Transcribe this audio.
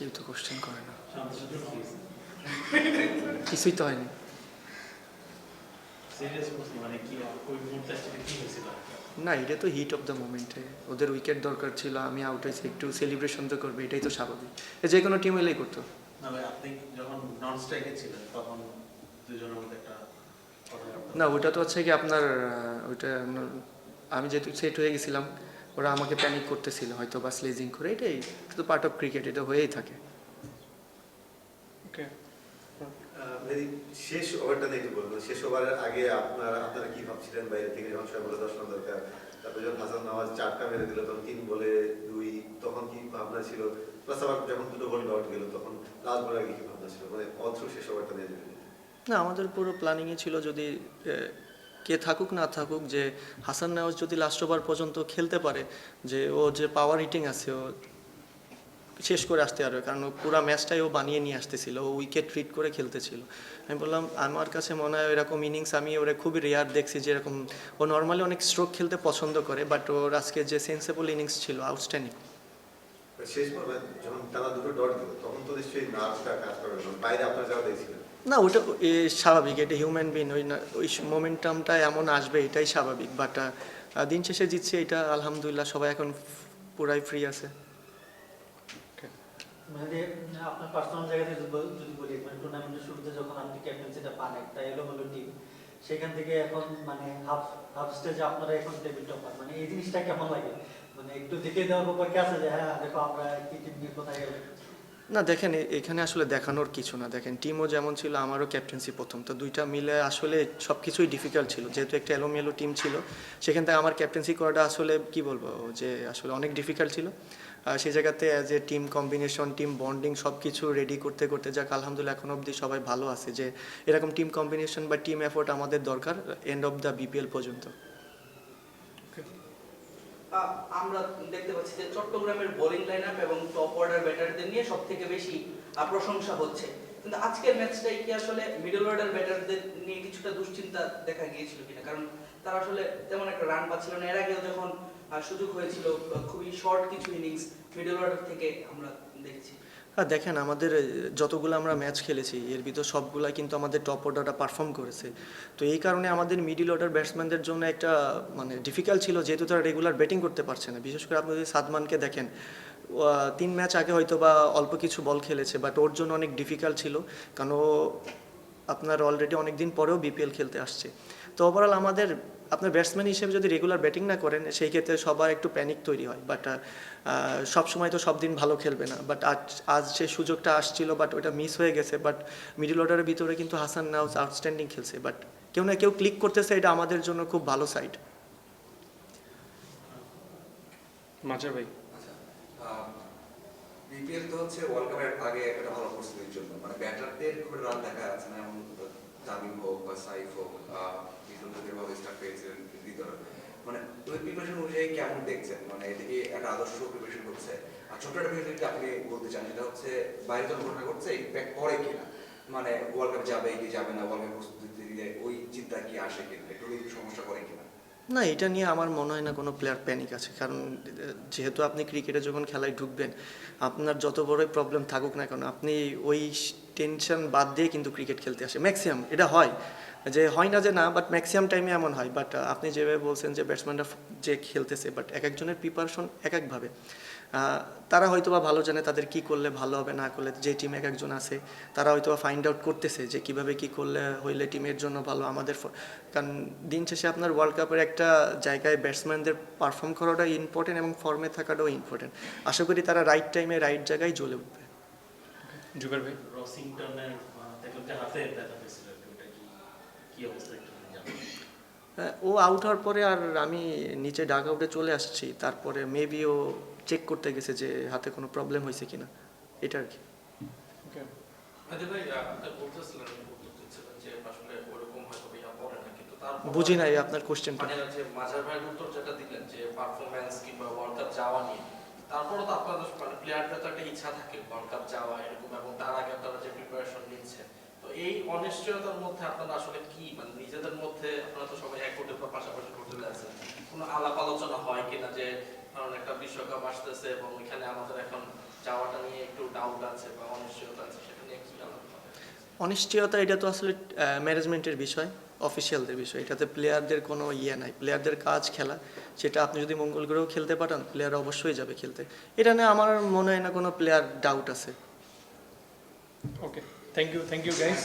কেউ তো কোশ্চেন করে না, কিছুই তো হয়নি। না, এটা তো হিট অফ দ্য মোমেন্টে, ওদের উইকেট দরকার ছিল, আমি আউট হয়েছি, একটু সেলিব্রেশন তো করবে, এটাই তো স্বাভাবিক, যে কোনো টিম এলেই করতো। না, ওটা তো হচ্ছে কি আপনার ওইটা আমি যেহেতু সেট হয়ে গেছিলাম, ওরা আমাকে প্যানিক করতেছিল হয়তো বা স্লেজিং করে, এটাই তো পার্ট অফ ক্রিকেট, এটা হয়েই থাকে। ওকে, শেষ ওভারটা নিয়ে একটু বলবো। শেষ ওভারের আগে আপনারা কি ভাবছিলেন বাইরে থেকে, যখন সবাই বলে 10 রান দরকার, তারপরে যখন হাসান নওয়াজ 4টা মেরে দিল, তখন 3 বলে 2, তখন কি ভাবনা ছিল? প্লাস আবার যখন 2টো বল আউট গেল, তখন লাস্ট বলের আগে কি ভাবনা ছিল? মানে অথ্রু শেষ ওভারটা নিয়ে যাবেন। না, আমাদের পুরো প্ল্যানিংয়ে ছিল যদি কে থাকুক না থাকুক, যে হাসান নওয়াজ যদি লাস্ট ওভার পর্যন্ত খেলতে পারে, যে ও যে পাওয়ার হিটিং আছে, ও শেষ করে আসতে পারবে, কারণ পুরো ম্যাচটাই ও বানিয়ে নিয়ে আসতেছিল, ও উইকেট ট্রিট করে খেলতেছিল। আমি বললাম আমার কাছে মনে হয় এরকম ইনিংস আমি ওরা খুবই রেয়ার দেখছি, যে এরকম ও নর্মালি অনেক স্ট্রোক খেলতে পছন্দ করে, বাট ওর আজকে যে সেন্সেবল ইনিংস ছিল আউটস্ট্যান্ডিং। শেষ পর্বে যখন টানা 2টো ডট গেল, তখন তো নিশ্চয়ই নার্ভটা কাজ করে না, বাইরে আপনারা যারা দেখছিলেন। না, ওটা স্বাভাবিক, এটা হিউম্যান বিন, ওই মোমেন্টামটা এমন আসবে, এটাই স্বাভাবিক, বাট দিন শেষে জিতছে, এটা আলহামদুলিল্লাহ, সবাই এখন পুরাই ফ্রি আছে। মানে আপনার পার্সোনাল জায়গা থেকে যদি বলি, মানে টুর্নামেন্টের শুরুতে যখন আপনি ক্যাপ্টেন্সিটা পান একটা এলোমেলো টিম, সেখান থেকে এখন মানে হাফ স্টেজে আপনারা এখন টেবিল টপার, মানে এই জিনিসটা কেমন লাগে? মানে একটু দেখে দেওয়ার ব্যাপার কি আছে যে হ্যাঁ দেখো আমরা কি টিম নিয়ে কোথায় গেল? না দেখেন, এখানে আসলে দেখানোর কিছু না, দেখেন টিমও যেমন ছিল, আমারও ক্যাপ্টেন্সি প্রথম, তো দুইটা মিলে আসলে সব কিছুই ডিফিকাল্ট ছিল, যেহেতু একটা এলোমেলো টিম ছিল, সেখান থেকে আমার ক্যাপ্টেন্সি করাটা আসলে কি বলবো, যে আসলে অনেক ডিফিকাল্ট ছিল। সেই জায়গাতে as a team combination, team bonding, সব কিছু রেডি করতে করতে যাক আলহামদুলিল্লাহ এখন অবধি সবাই ভালো আছে, যে এরকম টিম কম্বিনেশন বা টিম এফোর্ট আমাদের দরকার এন্ড অফ দ্য বিপিএল পর্যন্ত। আমরা দেখতে পাচ্ছি যে চট্টগ্রামের বোলিং লাইনআপ এবং টপ অর্ডার ব্যাটারদের নিয়ে সবথেকে বেশি প্রশংসা হচ্ছে, কিন্তু আজকের ম্যাচটাই কি আসলে মিডল অর্ডার ব্যাটারদের নিয়ে কিছুটা দুশ্চিন্তা দেখা গিয়েছিল কিনা? কারণ তারা আসলে তেমন একটা রান পাচ্ছিল না, এর আগেও যখন সুযোগ হয়েছিল খুবই শর্ট কিছু ইনিংস মিডল অর্ডার থেকে আমরা দেখছি। হ্যাঁ দেখেন, আমাদের যতগুলো আমরা ম্যাচ খেলেছি এর ভিতর সবগুলাই কিন্তু আমাদের টপ অর্ডারটা পারফর্ম করেছে, তো এই কারণে আমাদের মিডল অর্ডার ব্যাটসম্যানদের জন্য একটা মানে ডিফিকাল্ট ছিল, যেহেতু তারা রেগুলার ব্যাটিং করতে পারছে না। বিশেষ করে আপনি যদি সাদমানকে দেখেন, 3 ম্যাচ আগে হয়তো বা অল্প কিছু বল খেলেছে, বাট ওর জন্য অনেক ডিফিকাল্ট ছিল, কারণ ও আপনার অলরেডি অনেক দিন পরেও বিপিএল খেলতে আসছে। তো ওভারঅল আমাদের আপনার ব্যাটসম্যান হিসেবে যদি রেগুলার ব্যাটিং না করেন, সেই ক্ষেত্রে সবার একটু প্যানিক তৈরি হয়, বাট সব সময় তো সব দিন ভালো খেলবে না, বাট আজ যে সুযোগটা আসছিল বাট ওটা মিস হয়ে গেছে, বাট মিডল অর্ডারের ভিতরে কিন্তু হাসান নওয়াজ আউটস্ট্যান্ডিং খেলছে, বাট কেউ না কেউ ক্লিক করতেছে, এটা আমাদের জন্য খুব ভালো সাইড। মাজার ভাই, বিপিএল তো হচ্ছে ওয়ার্ল্ড কাপের আগে একটা ভালো প্রস্তুতির জন্য, মানে ব্যাটারদের খুব রান দেখা যাচ্ছে না, এমন তামিম হোক বা সাইফ হোক, বিশ্বনদের ভাবে স্টার্ট পেয়েছিলেন হৃদয়, মানে ওই প্রিপারেশন অনুযায়ী কেমন দেখছেন? মানে এটা কি একটা আদর্শ প্রিপারেশন করছে? আর ছোট একটা বিষয় যদি আপনি বলতে চান, সেটা হচ্ছে বাইরে যখন ঘটনা ঘটছে ইম্প্যাক্ট পড়ে কিনা, মানে ওয়ার্ল্ড কাপ যাবে কি যাবে না, ওয়ার্ল্ড কাপ প্রস্তুতি দিলে ওই চিন্তা কি আসে কিনা, একটু সমস্যা করে কিনা? না, এটা নিয়ে আমার মনে হয় না কোনো প্লেয়ার প্যানিক আছে, কারণ যেহেতু আপনি ক্রিকেটে যখন খেলায় ঢুকবেন, আপনার যত বড়ই প্রবলেম থাকুক না কেন, আপনি ওই টেনশন বাদ দিয়ে কিন্তু ক্রিকেট খেলতে আসে ম্যাক্সিমাম। এটা হয় যে হয় না যে না, বাট ম্যাক্সিমাম টাইমে এমন হয়। বাট আপনি যেভাবে বলছেন যে ব্যাটসম্যানরা যে খেলতেছে, বাট এক একজনের প্রিপারেশন এক একভাবে, তারা হয়তো বা ভালো জানে তাদের কি করলে ভালো হবে, না করলে যে টিম এক একজন আছে তারা হয়তো ফাইন্ড আউট করতেছে যে কিভাবে কি করলে হইলে টিমের জন্য ভালো, আমাদের কারণ দিন শেষে আপনার ওয়ার্ল্ড কাপের একটা জায়গায় ব্যাটসম্যানদের পারফর্ম করাটা ইম্পর্টেন্ট এবং ফর্মে থাকাটাও ইম্পর্টেন্ট। আশা করি তারা রাইট টাইমে রাইট জায়গায় জ্বলে উঠবে। জুবের ভাই, রসিংটনের দেখলাম যে হাতে ব্যথা পেয়েছিল, ওটা কি অবস্থা একটু জানেন? ও আউট হওয়ার পরে আর আমি নিচে ডাগ আউটে চলে আসছি, তারপরে মেবি ও চেক করতে গেছে যে হাতে কোনো প্রবলেম হয়েছে কিনা, এটা আর কি। বুঝি নাই আপনার কোশ্চেনটা। মানে যে মাঝার ভাইয়ের উত্তর যেটা দিলেন যে পারফরম্যান্স কিংবা ওয়ার্ল্ড কাপ যাওয়া নিয়ে, তারপরও তো আপনাদের মানে প্লেয়ারদের তো একটা ইচ্ছা থাকে ওয়ার্ল্ড কাপ যাওয়া এরকম, এবং তার আগে আপনারা যে প্রিপারেশন নিচ্ছে, তো এই অনিশ্চয়তার মধ্যে আপনারা আসলে কি মানে নিজেদের মধ্যে আপনারা তো সবাই এক কোটে পাশাপাশি করতে যাচ্ছেন, কোনো আলাপ আলোচনা হয় কিনা যে কারণ একটা বিশ্বকাপ আসতেছে এবং এখানে আমাদের এখন যাওয়াটা নিয়ে একটু ডাউট আছে বা অনিশ্চয়তা আছে সেটা নিয়ে কি আলাদা? অনিশ্চয়তা এটা তো আসলে ম্যানেজমেন্টের বিষয়, অফিসিয়ালদের বিষয়। এটাতে প্লেয়ারদের কোনো ইয়ে নাই, প্লেয়ারদের কাজ খেলা। সেটা আপনি যদি মঙ্গল গ্রহেও খেলতে পাঠান, প্লেয়ার অবশ্যই যাবে খেলতে। এটা নিয়ে আমার মনে হয় না কোনো প্লেয়ার ডাউট আছে। ওকে, থ্যাংক ইউ গাইস।